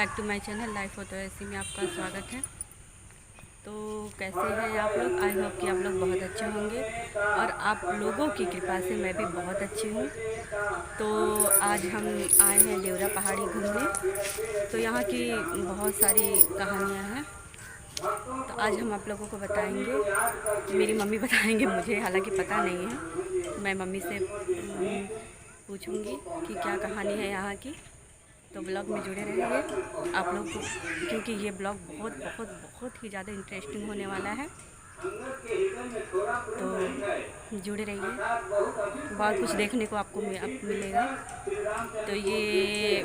Back to my channel life होता है ऐसी में आपका स्वागत है। तो कैसे हैं आप लोग? आई होप कि आप लोग बहुत अच्छे होंगे और आप लोगों की कृपा से मैं भी बहुत अच्छी हूँ। तो आज हम आए हैं देवरा पहाड़ी घूमने। तो यहाँ की बहुत सारी कहानियाँ हैं, तो आज हम आप लोगों को बताएंगे। मेरी मम्मी बताएंगे, मुझे हालांकि पता नहीं है। मैं मम्मी से पूछूंगी कि क्या कहानी है यहाँ की। तो ब्लॉग में जुड़े रहिए आप लोग, क्योंकि ये ब्लॉग बहुत बहुत बहुत ही ज़्यादा इंटरेस्टिंग होने वाला है। तो जुड़े रहिए, बहुत कुछ देखने को आपको मिलेगा। तो ये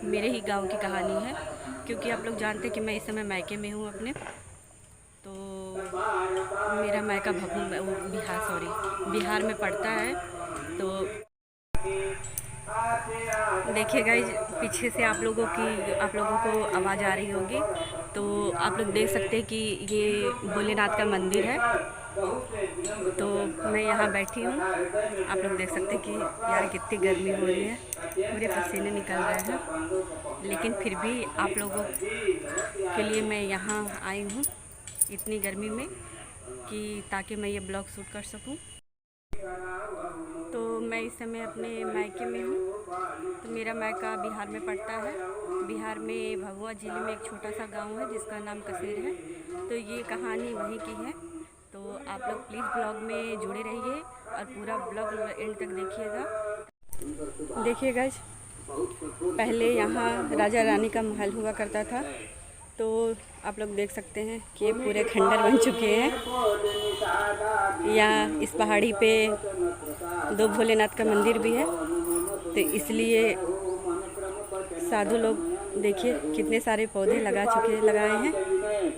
मेरे ही गांव की कहानी है, क्योंकि आप लोग जानते हैं कि मैं इस समय मायके में हूँ अपने। तो मेरा मायका बिहार में पड़ता है। तो देखिए गाइज, पीछे से आप लोगों को आवाज़ आ रही होगी। तो आप लोग देख सकते हैं कि ये भोलेनाथ का मंदिर है। तो मैं यहाँ बैठी हूँ, आप लोग देख सकते हैं कि यार कितनी गर्मी हो रही है, पूरे पसीने निकल रहे हैं। लेकिन फिर भी आप लोगों के लिए मैं यहाँ आई हूँ इतनी गर्मी में, कि ताकि मैं ये ब्लॉग शूट कर सकूँ। तो मैं इस समय अपने मायके में हूँ। तो मेरा मायका बिहार में पड़ता है। बिहार में भभुआ ज़िले में एक छोटा सा गांव है जिसका नाम कसेर है। तो ये कहानी वहीं की है। तो आप लोग प्लीज़ ब्लॉग में जुड़े रहिए और पूरा ब्लॉग एंड तक देखिएगा। देखिए गाइस, पहले यहाँ राजा रानी का महल हुआ करता था। तो आप लोग देख सकते हैं कि ये पूरे खंडर बन चुके हैं। यहाँ इस पहाड़ी पे 2 भोलेनाथ का मंदिर भी है। तो इसलिए साधु लोग देखिए कितने सारे पौधे लगाए हैं।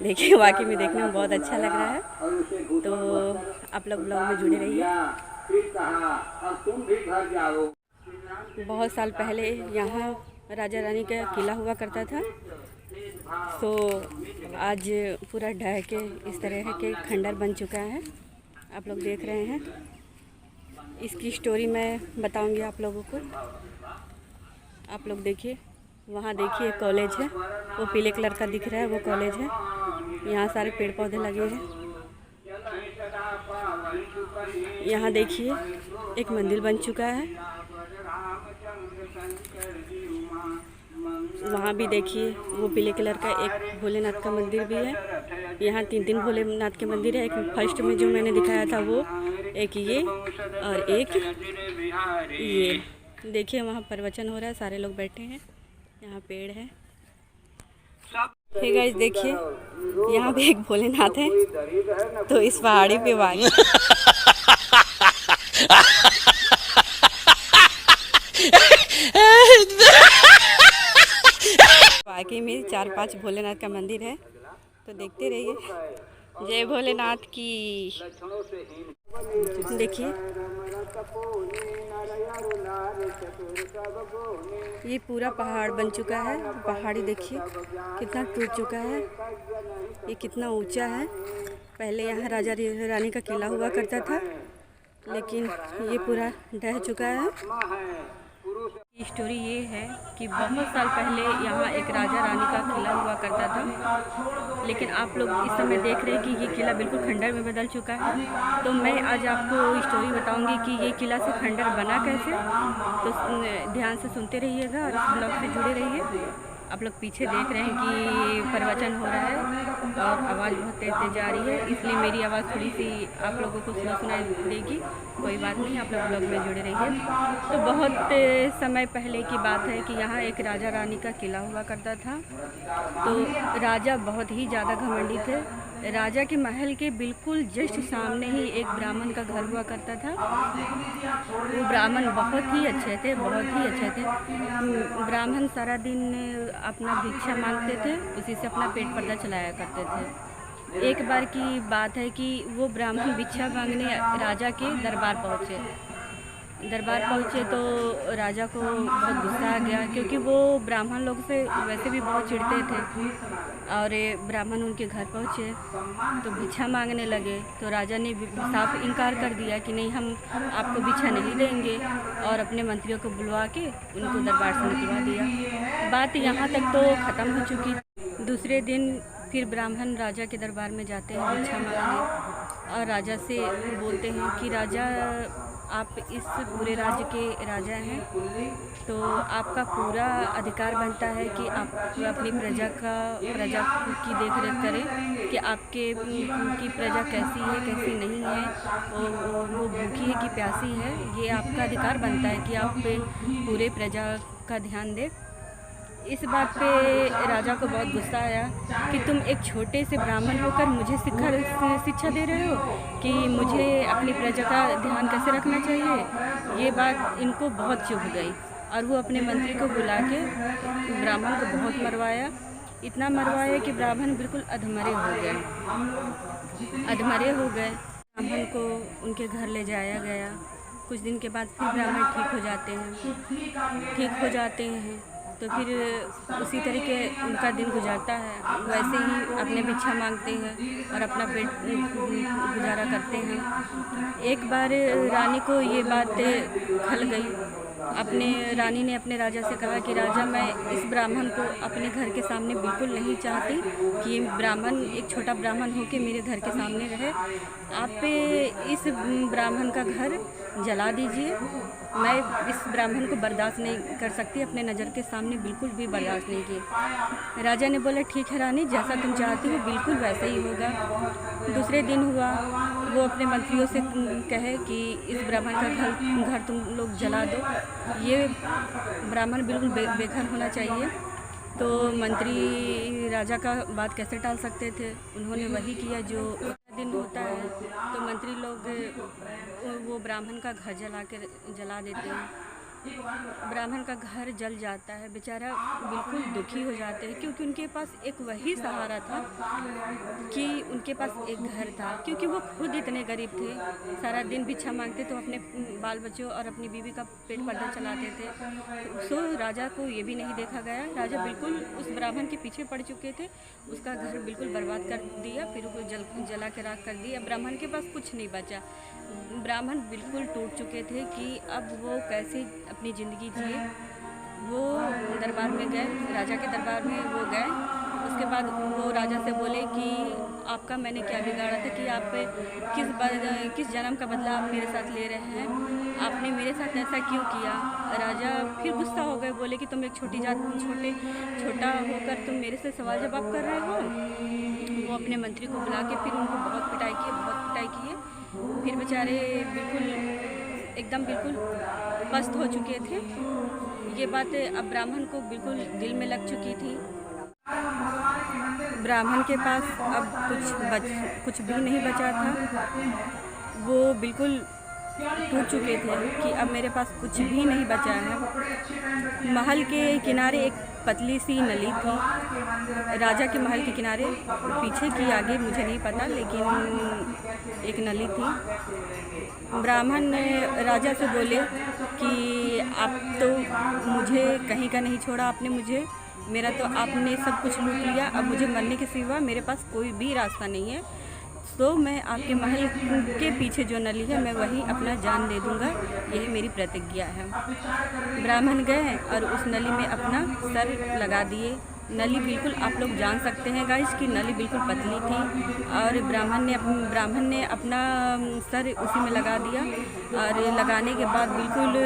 देखिए वाकई में देखने में बहुत अच्छा लग रहा है। तो आप लोग ब्लॉग में जुड़े रहिए। बहुत साल पहले यहाँ राजा रानी का किला हुआ करता था। तो आज पूरा ढह के इस तरह के खंडर बन चुका है, आप लोग देख रहे हैं। इसकी स्टोरी मैं बताऊंगी आप लोगों को। आप लोग देखिए, वहाँ देखिए कॉलेज है, वो पीले कलर का दिख रहा है, वो कॉलेज है। यहाँ सारे पेड़ पौधे लगे हैं। यहाँ देखिए एक मंदिर बन चुका है। वहाँ भी देखिए वो पीले कलर का एक भोलेनाथ का मंदिर भी है। यहाँ 3 भोलेनाथ के मंदिर है। एक फर्स्ट में जो मैंने दिखाया था वो, एक ये और एक ये। देखिए वहाँ प्रवचन हो रहा है, सारे लोग बैठे हैं, यहाँ पेड़ है। हे गाइस, देखिए यहाँ पे एक भोलेनाथ है। तो इस पहाड़ी पे वाकई में 4-5 भोलेनाथ का मंदिर है। तो देखते रहिए। जय भोलेनाथ की। देखिए ये पूरा पहाड़ बन चुका है। पहाड़ी देखिए कितना टूट चुका है, ये कितना ऊंचा है। पहले यहाँ राजा रानी का किला हुआ करता था, लेकिन ये पूरा ढह चुका है। स्टोरी ये है कि बहुत साल पहले यहाँ एक राजा रानी का किला हुआ करता था। लेकिन आप लोग इस समय देख रहे हैं कि ये किला बिल्कुल खंडर में बदल चुका है। तो मैं आज आपको स्टोरी बताऊंगी कि ये किला से खंडर बना कैसे। तो ध्यान से सुनते रहिएगा और इस ब्लॉग से जुड़े रहिए। आप लोग पीछे देख रहे हैं कि प्रवचन हो रहा है और आवाज़ बहुत तेज जा रही है, इसलिए मेरी आवाज़ थोड़ी सी आप लोगों को सुनाई देगी। कोई बात नहीं, आप लोग ब्लॉग में जुड़े रहिए। तो बहुत समय पहले की बात है कि यहाँ एक राजा रानी का किला हुआ करता था। तो राजा बहुत ही ज़्यादा घमंडी थे। राजा के महल के बिल्कुल जस्ट सामने ही एक ब्राह्मण का घर हुआ करता था। वो ब्राह्मण बहुत ही अच्छे थे, बहुत ही अच्छे थे। ब्राह्मण सारा दिन अपना भिक्षा मांगते थे, उसी से अपना पेट पर्दा चलाया करते थे। एक बार की बात है कि वो ब्राह्मण भिक्षा मांगने राजा के दरबार पहुँचे। दरबार पहुँचे तो राजा को बहुत गुस्सा आ गया, क्योंकि वो ब्राह्मण लोग से वैसे भी बहुत चिढ़ते थे। और ये ब्राह्मण उनके घर पहुँचे तो भिक्षा मांगने लगे, तो राजा ने साफ इनकार कर दिया कि नहीं, हम आपको भिक्षा नहीं देंगे, और अपने मंत्रियों को बुलवा के उनको दरबार से निकलवा दिया। बात यहाँ तक तो ख़त्म हो चुकी। दूसरे दिन फिर ब्राह्मण राजा के दरबार में जाते हैं भिक्षा मांगने, और राजा से बोलते हैं कि राजा, आप इस पूरे राज्य के राजा हैं, तो आपका पूरा अधिकार बनता है कि आप अपनी प्रजा की देख रेख करें कि आपके की प्रजा कैसी है कैसी नहीं है, वो भूखी है कि प्यासी है। ये आपका अधिकार बनता है कि आप पूरे प्रजा का ध्यान दें। इस बात पे राजा को बहुत गुस्सा आया कि तुम एक छोटे से ब्राह्मण होकर मुझे शिक्षा दे रहे हो कि मुझे अपनी प्रजा का ध्यान कैसे रखना चाहिए। ये बात इनको बहुत चुभ गई, और वो अपने मंत्री को बुला के ब्राह्मण को बहुत मरवाया। इतना मरवाया कि ब्राह्मण बिल्कुल अधमरे हो गए। ब्राह्मण को उनके घर ले जाया गया। कुछ दिन के बाद फिर ब्राह्मण ठीक हो जाते हैं। तो फिर उसी तरीके उनका दिन गुजारता है, वैसे ही अपने भिक्षा मांगते हैं और अपना पेट गुजारा करते हैं। एक बार रानी को ये बात खल गई। रानी ने अपने राजा से कहा कि राजा, मैं इस ब्राह्मण को अपने घर के सामने बिल्कुल नहीं चाहती कि ये ब्राह्मण एक छोटा ब्राह्मण होकर मेरे घर के सामने रहे। आप इस ब्राह्मण का घर जला दीजिए। मैं इस ब्राह्मण को बर्दाश्त नहीं कर सकती, अपने नज़र के सामने बिल्कुल भी बर्दाश्त नहीं की। राजा ने बोला, ठीक है रानी, जैसा तुम चाहती हो बिल्कुल वैसा ही होगा। दूसरे दिन हुआ, वो अपने मंत्रियों से कहे कि इस ब्राह्मण का घर तुम लोग जला दो, ये ब्राह्मण बिल्कुल बेघर होना चाहिए। तो मंत्री राजा का बात कैसे टाल सकते थे, उन्होंने वही किया जो दिन होता है। तो मंत्री लोग वो ब्राह्मण का घर जला देते हैं। ब्राह्मण का घर जल जाता है, बेचारा बिल्कुल दुखी हो जाते हैं, क्योंकि उनके पास एक वही सहारा था कि उनके पास एक घर था, क्योंकि वो खुद इतने गरीब थे। सारा दिन भिक्षा मांगते तो अपने बाल बच्चों और अपनी बीवी का पेट पर्दा चलाते थे। सो राजा को ये भी नहीं देखा गया। राजा बिल्कुल उस ब्राह्मण के पीछे पड़ चुके थे, उसका घर बिल्कुल बर्बाद कर दिया, फिर उसको जला के राख कर दिया। ब्राह्मण के पास कुछ नहीं बचा। ब्राह्मण बिल्कुल टूट चुके थे कि अब वो कैसे अपनी ज़िंदगी जिए। वो दरबार में गए, राजा के दरबार में वो गए। उसके बाद वो राजा से बोले कि आपका मैंने क्या बिगाड़ा था कि आप किस जन्म का बदला आप मेरे साथ ले रहे हैं, आपने मेरे साथ ऐसा क्यों किया। राजा फिर गुस्सा हो गए, बोले कि तुम एक छोटा होकर तुम मेरे से सवाल जवाब कर रहे हो। वो अपने मंत्री को बुला के फिर उनको बहुत पिटाई किए। फिर बेचारे बिल्कुल पस्त हो चुके थे। ये बात अब ब्राह्मण को बिल्कुल दिल में लग चुकी थी। ब्राह्मण के पास अब कुछ भी नहीं बचा था। वो बिल्कुल टूट चुके थे कि अब मेरे पास कुछ भी नहीं बचा है। महल के किनारे एक पतली सी नली थी, राजा के महल के किनारे, पीछे की आगे मुझे नहीं पता, लेकिन एक नली थी। ब्राह्मण राजा से बोले कि आप तो मुझे कहीं का नहीं छोड़ा, आपने सब कुछ लूट लिया। अब मुझे मरने के सिवा मेरे पास कोई भी रास्ता नहीं है, तो मैं आपके महल के पीछे जो नली है मैं वही अपना जान दे दूंगा, यही मेरी प्रतिज्ञा है। ब्राह्मण गए और उस नली में अपना सर लगा दिए। नली बिल्कुल आप लोग जान सकते हैं गाइस कि नली बिल्कुल पतली थी, और ब्राह्मण ने अपना सर उसी में लगा दिया। और लगाने के बाद बिल्कुल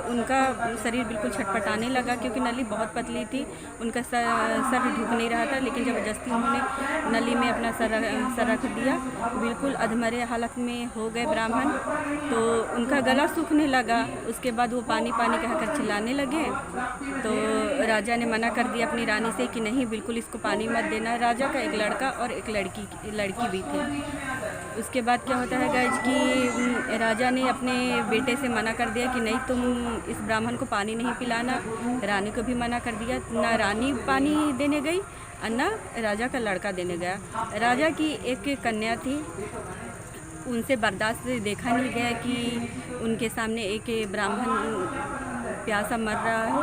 उनका शरीर बिल्कुल छटपटाने लगा, क्योंकि नली बहुत पतली थी, उनका सर ढुक नहीं रहा था। लेकिन ज़बरदस्ती उन्होंने नली में अपना सर रख दिया। बिल्कुल अधमरे हालत में हो गए ब्राह्मण, तो उनका गला सूखने लगा। उसके बाद वो पानी कहकर चिल्लाने लगे। तो राजा ने मना कर दिया अपनी रानी से कि नहीं, बिल्कुल इसको पानी मत देना। राजा का एक लड़का और एक लड़की भी थी। उसके बाद क्या होता है गाइज कि राजा ने अपने बेटे से मना कर दिया कि नहीं, तुम इस ब्राह्मण को पानी नहीं पिलाना। रानी को भी मना कर दिया, ना रानी पानी देने गई और ना राजा का लड़का देने गया। राजा की एक कन्या थी, उनसे बर्दाश्त देखा नहीं गया कि उनके सामने एक ब्राह्मण प्यासा मर रहा है।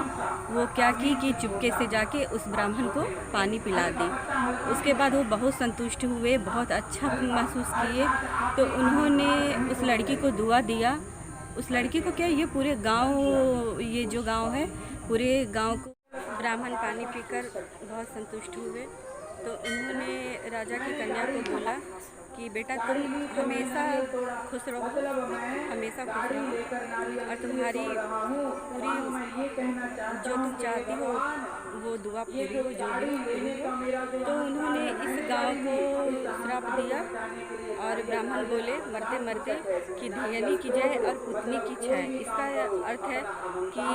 वो क्या की कि चुपके से जाके उस ब्राह्मण को पानी पिला दी। उसके बाद वो बहुत संतुष्ट हुए, बहुत अच्छा महसूस किए। तो उन्होंने उस लड़की को दुआ दिया। उस लड़की को क्या, ये पूरे गांव, ये जो गांव है पूरे गांव को ब्राह्मण पानी पीकर बहुत संतुष्ट हुए। तो उन्होंने राजा की कन्या को बोला कि बेटा तुम हमेशा खुश रहो, हमेशा खुश रहो, और तुम्हारी पूरी जो तुम चाहती हो वो दुआ पूरी हो, जो भी पूरी हो। तो उन्होंने इस गांव को श्राप दिया और ब्राह्मण बोले मरते मरते कि धियनी की जय और पुतनी की क्षय। इसका अर्थ है कि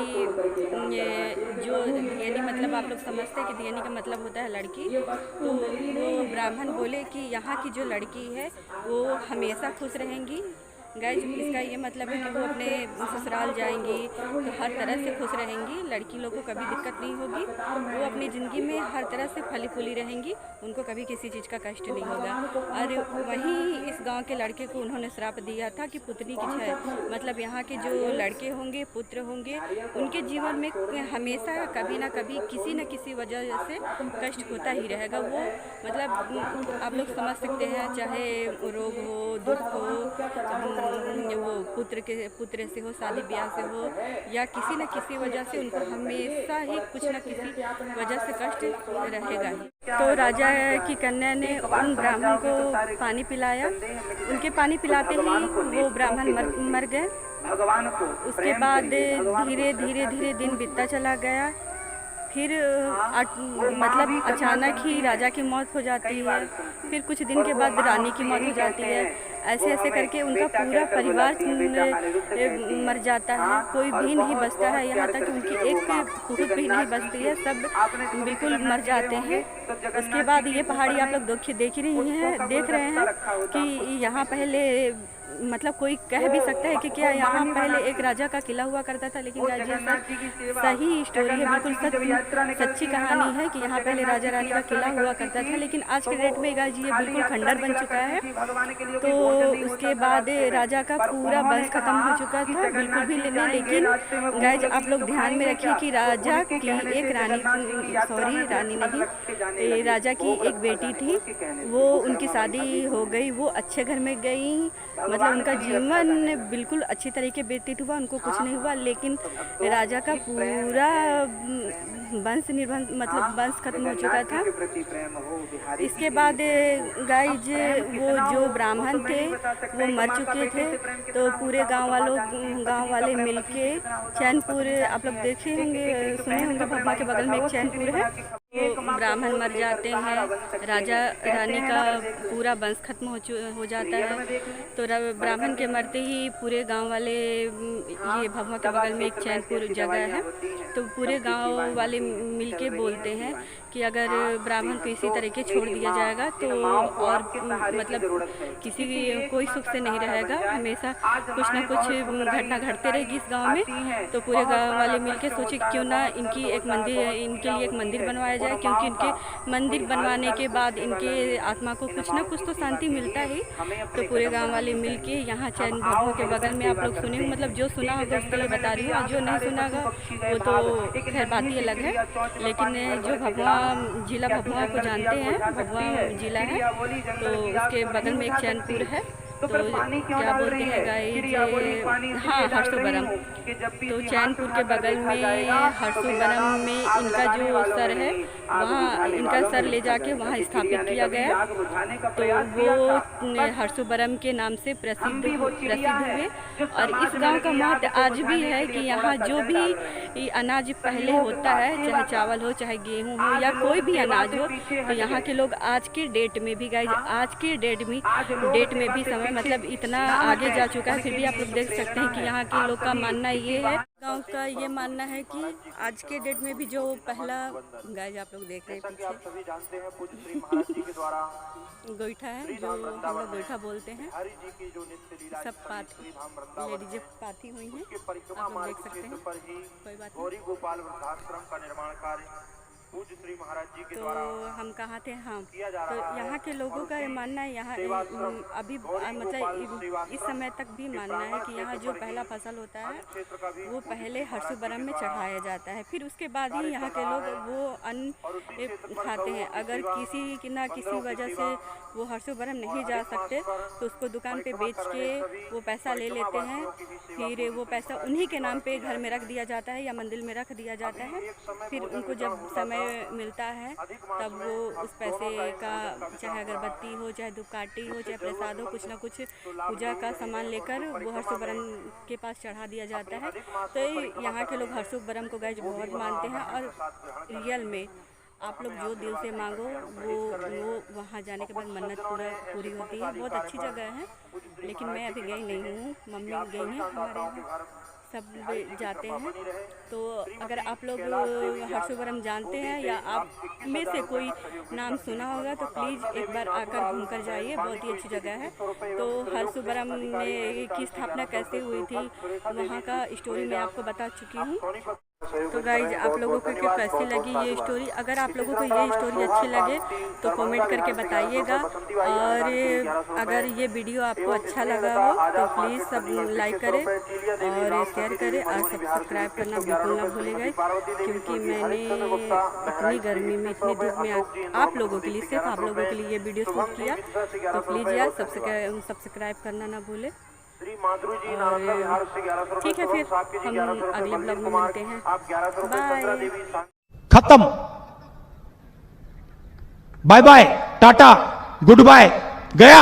जो धियनी मतलब आप लोग समझते हैं कि धियनी का मतलब होता है लड़की। तो वो ब्राह्मण बोले कि यहाँ की जो लड़की है वो हमेशा खुश रहेंगी। गाइज, इसका ये मतलब है कि वो अपने ससुराल जाएंगी तो हर तरह से खुश रहेंगी, लड़की लोग को कभी दिक्कत नहीं होगी, वो अपनी ज़िंदगी में हर तरह से फली फूली रहेंगी, उनको कभी किसी चीज़ का कष्ट नहीं होगा। और वहीं इस गांव के लड़के को उन्होंने श्राप दिया था कि पुतनी की क्षय, मतलब यहाँ के जो लड़के होंगे, पुत्र होंगे, उनके जीवन में हमेशा कभी ना कभी किसी न किसी वजह से कष्ट होता ही रहेगा। वो मतलब आप लोग समझ सकते हैं, चाहे रोग हो, दुख हो, वो पुत्र से हो, शादी ब्याह से हो, या किसी न किसी वजह से उनको हमेशा ही कुछ न किसी वजह से कष्ट रहेगा ही। तो राजा की कन्या ने उन ब्राह्मण को पानी पिलाया। उनके पानी पिलाते ही वो ब्राह्मण मर गए। उसके बाद धीरे धीरे धीरे दिन बीतता चला गया। फिर मतलब अचानक ही राजा की मौत हो जाती है। फिर कुछ दिन के बाद रानी की मौत हो जाती है। ऐसे ऐसे करके उनका पूरा परिवार मर जाता है, कोई भी नहीं बचता है। यहाँ तक कि उनकी एक फूफी भी नहीं बचती है, सब बिल्कुल मर जाते हैं। उसके बाद ये पहाड़ी आप लोग देख रहे हैं कि यहाँ पहले मतलब कोई कह भी सकता है कि क्या यहाँ पहले एक राजा का किला हुआ करता था, लेकिन ये सही स्टोरी है, बिल्कुल सच्ची कहानी है कि यहाँ पहले राजा रानी का किला हुआ करता था। लेकिन आज के डेट में गाइज ये बिल्कुल खंडर बन चुका है। तो उसके बाद राजा का पूरा वंश खत्म हो चुका था, बिल्कुल भी नहीं। लेकिन गाइज आप लोग ध्यान में रखिए कि राजा की एक रानी नहीं, राजा की एक बेटी थी, वो उनकी शादी हो गई, वो अच्छे घर में गई, मतलब उनका जीवन बिल्कुल अच्छी तरीके व्यतीत हुआ, उनको कुछ नहीं हुआ। लेकिन राजा का पूरा वंश खत्म हो चुका था। इसके बाद गाइज वो जो ब्राह्मण थे वो मर चुके थे। तो पूरे गांव वाले मिलके चैनपुर, आप लोग देखे होंगे, सुने होंगे, भभुआ के बगल में एक चैनपुर है। तो ब्राह्मण मर जाते हैं, राजा रानी का पूरा वंश खत्म हो जाता है। तो ब्राह्मण के मरते ही पूरे गांव वाले, ये भभुआ के बगल में एक चैनपुर जगह है, तो पूरे गांव वाले मिलके बोलते हैं कि अगर ब्राह्मण को इसी तरीके छोड़ दिया जाएगा तो और मतलब कोई सुख से नहीं रहेगा, हमेशा कुछ ना कुछ घटना घटते रहेगी इस गांव में। तो पूरे गांव वाले मिलके सोचे क्यों ना इनके लिए एक मंदिर बनवाया जाए, क्योंकि इनके मंदिर बनवाने के बाद इनके आत्मा को कुछ ना कुछ तो शांति मिलता ही। तो पूरे गांव वाले मिलके यहाँ भभुआ के बगल में, आप लोग सुने, मतलब जो सुना होगा उसके लिए बता रही हूँ, और जो नहीं सुना होगा वो तो खैर बात ही अलग है। लेकिन जो जिला भभुआ को जानते हैं, भभुआ जिला है, तो उसके बगल में एक चैनपुर है, तो क्या बोलते हैं गाइज, हाँ, हर्षोबरम। तो चैनपुर के बगल में हर्षोबरम में इनका जो सर है, वहाँ इनका सर ले जाके वहाँ स्थापित किया गया। तो वो हर्षोबरम के नाम से प्रसिद्ध हुए। और इस गांव का महत्व आज भी है कि यहाँ जो भी अनाज पहले होता है, चाहे चावल हो, चाहे गेहूँ हो, या कोई भी अनाज हो, तो यहाँ के लोग आज के डेट में भी गाइज, आज के डेट में भी समय मतलब इतना आगे जा चुका है, फिर भी आप लोग देख सकते हैं कि यहाँ के लोग का मानना ये है, गांव का ये मानना है कि आज के डेट में भी जो पहला गाइज आप लोग देख रहे हैं पीछे गोईठा है, जो हम लोग गोईठा बोलते हैं, सब लेडीजें पाथी हुई हैं, आप लोग देख सकते हैं। कोई बात नहीं। तो हम कहाँ थे, हम तो यहाँ के लोगों का ये मानना है, यहाँ अभी मतलब इस समय तक भी मानना है कि यहाँ जो पहला फसल होता है वो पहले हरसू-बरम में चढ़ाया जाता है, फिर उसके बाद ही यहाँ के लोग वो अन्न खाते हैं। अगर किसी की ना किसी वजह से वो हरसू-बरम नहीं जा सकते तो उसको दुकान पे बेच के वो पैसा ले लेते हैं, फिर वो पैसा उन्हीं के नाम पे घर में रख दिया जाता है या मंदिर में रख दिया जाता है। फिर उनको जब समय मिलता है तब वो उस पैसे का चाहे अगरबत्ती हो, चाहे धूपकाठी हो, चाहे प्रसाद हो, कुछ ना कुछ पूजा का सामान लेकर वो हरसू-बरम के पास चढ़ा दिया जाता है। तो यहाँ के लोग हरसू-बरम को गाइस बहुत मानते हैं और रियल में आप लोग जो दिल से मांगो वो वहाँ जाने के बाद मन्नत पूरी होती है। बहुत अच्छी जगह है, लेकिन मैं अभी गई नहीं हूँ, मम्मी गई हैं, हमारे यहाँ सब जाते हैं। तो अगर आप लोग हरसू-बरम जानते हैं या आप में से कोई नाम सुना होगा तो प्लीज़ एक बार आकर घूम कर जाइए, बहुत ही अच्छी जगह है। तो हरसू-बरम में की स्थापना कैसे हुई थी वहाँ का स्टोरी मैं आपको बता चुकी हूँ। तो गाइज आप लोगों को कैसी लगी ये स्टोरी? अगर आप लोगों को ये स्टोरी अच्छी लगे तो कमेंट करके बताइएगा, और अगर ये वीडियो आपको अच्छा लगा हो तो प्लीज़ सब लाइक करें और शेयर करें और सब्सक्राइब करना बिल्कुल ना भूलेगा, क्योंकि मैंने इतनी गर्मी में इतनी धूप में आप लोगों के लिए, सिर्फ आप लोगों के लिए ये वीडियो शूट किया। तो प्लीज़ यार सब्सक्राइब करना ना भूलें। और ठीक है, फिर हम अगले ब्लॉग में मिलते हैं। बाय। खत्म। बाय बाय, टाटा, गुड बाय, गया।